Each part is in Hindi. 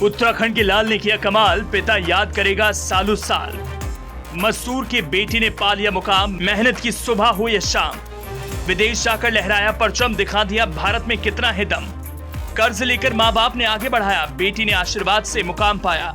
उत्तराखंड के लाल ने किया कमाल, पिता याद करेगा सालों साल। मसूर की बेटी ने पा लिया मुकाम, मेहनत की सुबह हो या शाम। विदेश जाकर लहराया परचम, दिखा दिया भारत में कितना है दम। कर्ज लेकर माँ बाप ने आगे बढ़ाया, बेटी ने आशीर्वाद से मुकाम पाया।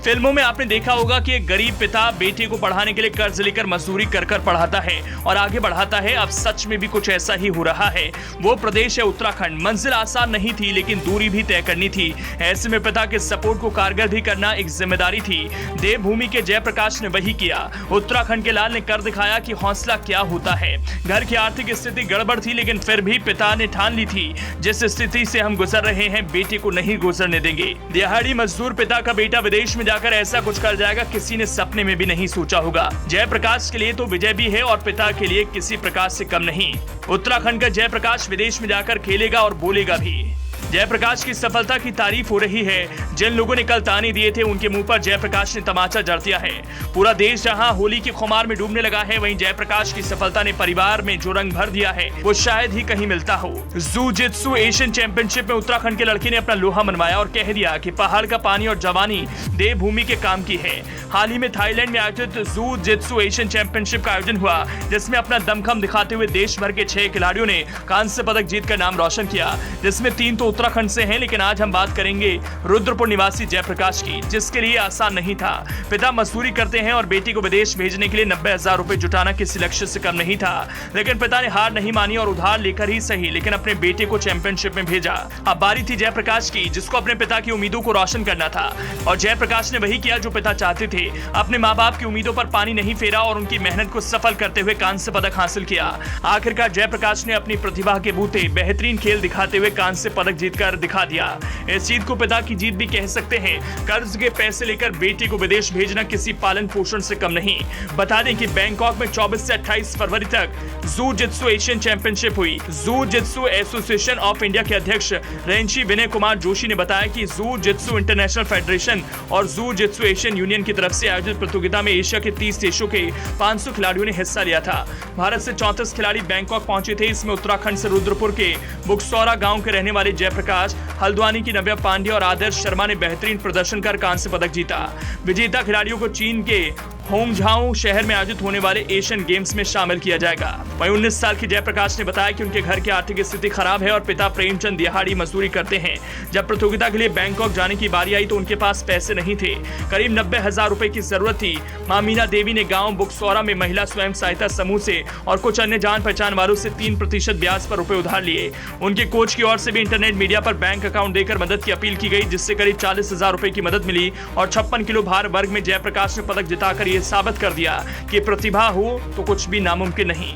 फिल्मों में आपने देखा होगा कि एक गरीब पिता बेटी को पढ़ाने के लिए कर्ज लेकर मजदूरी कर कर पढ़ाता है और आगे बढ़ाता है। अब सच में भी कुछ ऐसा ही हो रहा है। वो प्रदेश है उत्तराखंड। मंजिल आसान नहीं थी, लेकिन दूरी भी तय करनी थी। ऐसे में पिता के सपोर्ट को कारगर भी करना एक जिम्मेदारी थी। देवभूमि के जयप्रकाश ने वही किया। उत्तराखंड के लाल ने कर दिखाया कि हौसला क्या होता है। घर की आर्थिक स्थिति गड़बड़ थी, लेकिन फिर भी पिता ने ठान ली थी, जिस स्थिति से हम गुजर रहे हैं बेटे को नहीं गुजरने देंगे। दिहाड़ी मजदूर पिता का बेटा विदेश में जाकर ऐसा कुछ कर जाएगा, किसी ने सपने में भी नहीं सोचा होगा। जयप्रकाश के लिए तो विजय भी है और पिता के लिए किसी प्रकार से कम नहीं। उत्तराखंड का जयप्रकाश विदेश में जाकर खेलेगा और बोलेगा भी। जयप्रकाश की सफलता की तारीफ हो रही है। जिन लोगों ने कल ताने दिए थे, उनके मुंह पर जयप्रकाश ने तमाचा जड़ दिया है। पूरा देश जहां होली की खुमार में डूबने लगा है, वहीं जयप्रकाश की सफलता ने परिवार में जो रंग भर दिया है, वो शायद ही कहीं मिलता हो। जूजित्सु एशियन चैंपियनशिप में उत्तराखंड के लड़के ने अपना लोहा मनवाया और कह दिया कि पहाड़ का पानी और जवानी देवभूमि के काम की है। हाल ही में थाईलैंड में आयोजित जूजित्सु एशियन चैंपियनशिप का आयोजन हुआ, जिसमें अपना दमखम दिखाते हुए देश भर के 6 खिलाड़ियों ने कांस्य पदक जीतकर नाम रोशन किया, जिसमें 3 तो उत्तराखंड से हैं। लेकिन आज हम बात करेंगे रुद्रपुर निवासी जयप्रकाश की, जिसके लिए आसान नहीं था। पिता मजदूरी करते हैं और बेटी को विदेश भेजने के लिए 90,000 रुपए जुटाना किसी लक्ष्य से कम नहीं था। लेकिन पिता ने हार नहीं मानी और उधार लेकर ही सही, लेकिन अपने बेटे को चैंपियनशिप में भेजा। अब बारी थी जयप्रकाश की, जिसको अपने पिता की उम्मीदों को रोशन करना था। और जयप्रकाश ने वही किया जो पिता चाहते थे। अपने माँ बाप की उम्मीदों पर पानी नहीं फेरा और उनकी मेहनत को सफल करते हुए कांस्य पदक हासिल किया। आखिरकार जयप्रकाश ने अपनी प्रतिभा के बूते बेहतरीन खेल दिखाते हुए कांस्य पदक जीतकर दिखा दिया। इस जीत को पिता की जीत भी कह सकते हैं। कर्ज के पैसे लेकर बेटी को विदेश भेजना किसी पालन पोषण से कम नहीं। बता दें कि बैंकॉक में 24 से 28 फरवरी तक जूजित्सु एशियन चैंपियनशिप हुई। जूजित्सु एसोसिएशन ऑफ इंडिया के अध्यक्ष रेंची विनय कुमार जोशी ने बताया कि जूजित्सु इंटरनेशनल फेडरेशन और जूजित्सु एशियन यूनियन की तरफ से आयोजित प्रतियोगिता में एशिया के 30 देशों के 500 खिलाड़ियों ने हिस्सा लिया था। भारत से 34 खिलाड़ी बैंकॉक पहुंचे थे। इसमें उत्तराखंड से रुद्रपुर के बुकसौरा गांव के रहने वाले जयप्रकाश, हल्द्वानी की नव्या पांडे और आदर्श शर्मा ने बेहतरीन प्रदर्शन कर कांस्य पदक जीता। विजेता खिलाड़ियों को चीन के होंगझाओ शहर में आयोजित होने वाले एशियन गेम्स में शामिल किया जाएगा। वहीं 19 साल के जयप्रकाश ने बताया कि उनके घर की आर्थिक स्थिति खराब है और पिता प्रेमचंद दिहाड़ी मजदूरी करते हैं। जब प्रतियोगिता के लिए बैंकॉक जाने की बारी आई तो उनके पास पैसे नहीं थे। करीब 90,000 रुपए की जरूरत थी। मां मीना देवी ने गांव बुकसौरा में महिला स्वयं सहायता समूह से और कुछ अन्य जान पहचान वालों से 3% ब्याज पर रुपए उधार लिए। उनके कोच की ओर से भी इंटरनेट मीडिया पर बैंक अकाउंट देकर मदद की अपील की गई, जिससे करीब 40,000 रुपए की मदद मिली और 56 किलो भार वर्ग में जयप्रकाश ने पदक जिताकर ये साबित कर दिया कि प्रतिभा हो तो कुछ भी नामुमकिन नहीं।